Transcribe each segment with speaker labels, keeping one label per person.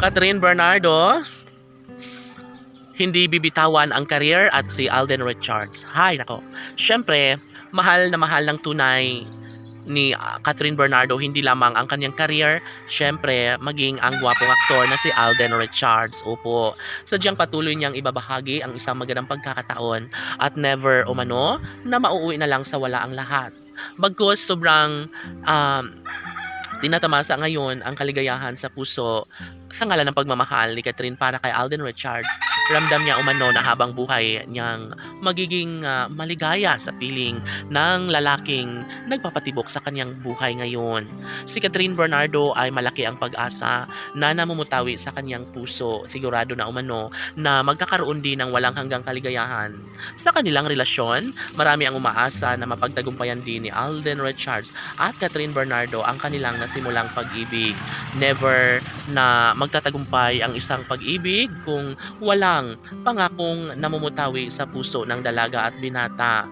Speaker 1: Catherine Bernardo, hindi bibitawan ang career at si Alden Richards. Hay nako. Syempre, mahal na mahal ng tunay ni Catherine Bernardo hindi lamang ang kanyang career, syempre maging ang gwapong aktor na si Alden Richards. Opo, sadyang patuloy niyang ibabahagi ang isang magandang pagkakataon at never umano na mauuwi na lang sa wala ang lahat. Bagkus sobrang tinatamasa ngayon ang kaligayahan sa puso sa ngalan ng pagmamahal ni Catherine para kay Alden Richards. Ramdam niya umano na habang buhay niyang magiging maligaya sa piling ng lalaking nagpapatibok sa kanyang buhay ngayon. Si Catherine Bernardo ay malaki ang pag-asa na namumutawi sa kanyang puso. Sigurado na umano na magkakaroon din ng walang hanggang kaligayahan sa kanilang relasyon. Marami ang umaasa na mapagtagumpayan din ni Alden Richards at Catherine Bernardo ang kanilang nasimulang pag-ibig. Never na magtatagumpay ang isang pag-ibig kung walang pangakong namumutawi sa puso ng dalaga at binata.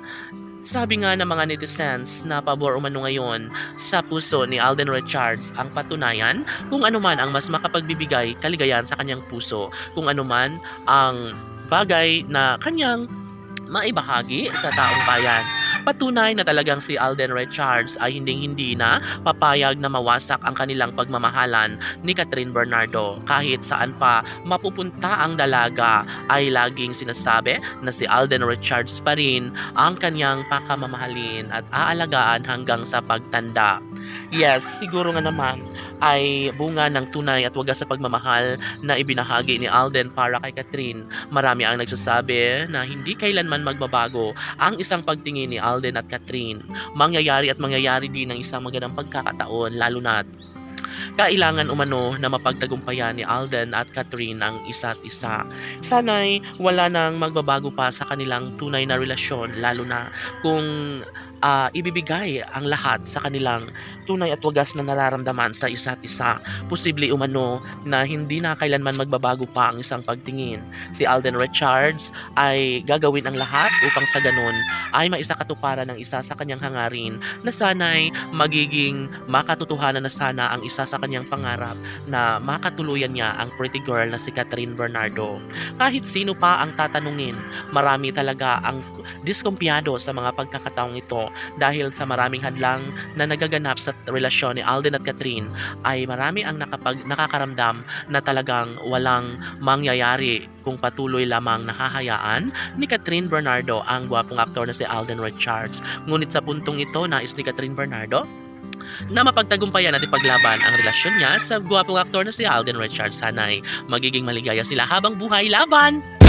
Speaker 1: Sabi nga ng mga netizens na pabor umano ngayon sa puso ni Alden Richards ang patunayan kung anuman ang mas makapagbibigay kaligayahan sa kanyang puso, kung anuman ang bagay na kanyang maibahagi sa taong bayan. Patunay na talagang si Alden Richards ay hindi na papayag na mawasak ang kanilang pagmamahalan ni Catherine Bernardo. Kahit saan pa mapupunta ang dalaga ay laging sinasabi na si Alden Richards pa rin ang kanyang pakamamahalin at aalagaan hanggang sa pagtanda. Yes, siguro nga naman ay bunga ng tunay at wagas sa pagmamahal na ibinahagi ni Alden para kay Catherine. Marami ang nagsasabi na hindi kailanman magbabago ang isang pagtingin ni Alden at Catherine. Mangyayari at mangyayari din ng isang magandang pagkakataon, lalo na't kailangan umano na mapagtagumpayan ni Alden at Catherine ang isa't isa. Sana'y wala nang magbabago pa sa kanilang tunay na relasyon, lalo na kung ibibigay ang lahat sa kanilang tunay at wagas na nararamdaman sa isa't isa. Posible umano na hindi na kailanman magbabago pa ang isang pagtingin. Si Alden Richards ay gagawin ang lahat upang sa ganun ay maisakatuparan ng isa sa kanyang hangarin na sana'y magiging makatotohanan na sana ang isa sa kanyang pangarap na makatuluyan niya ang pretty girl na si Catherine Bernardo. Kahit sino pa ang tatanungin, marami talaga ang diskumpiyado sa mga pagkakataong ito dahil sa maraming hadlang na nagaganap sa relasyon ni Alden at Catherine ay marami ang nakakaramdam na talagang walang mangyayari kung patuloy lamang nahahayaan ni Catherine Bernardo ang gwapong aktor na si Alden Richards. Ngunit sa puntong ito, nais ni Catherine Bernardo na mapagtagumpayan at ipaglaban ang relasyon niya sa gwapong aktor na si Alden Richards. Sana'y magiging maligaya sila habang buhay. Laban!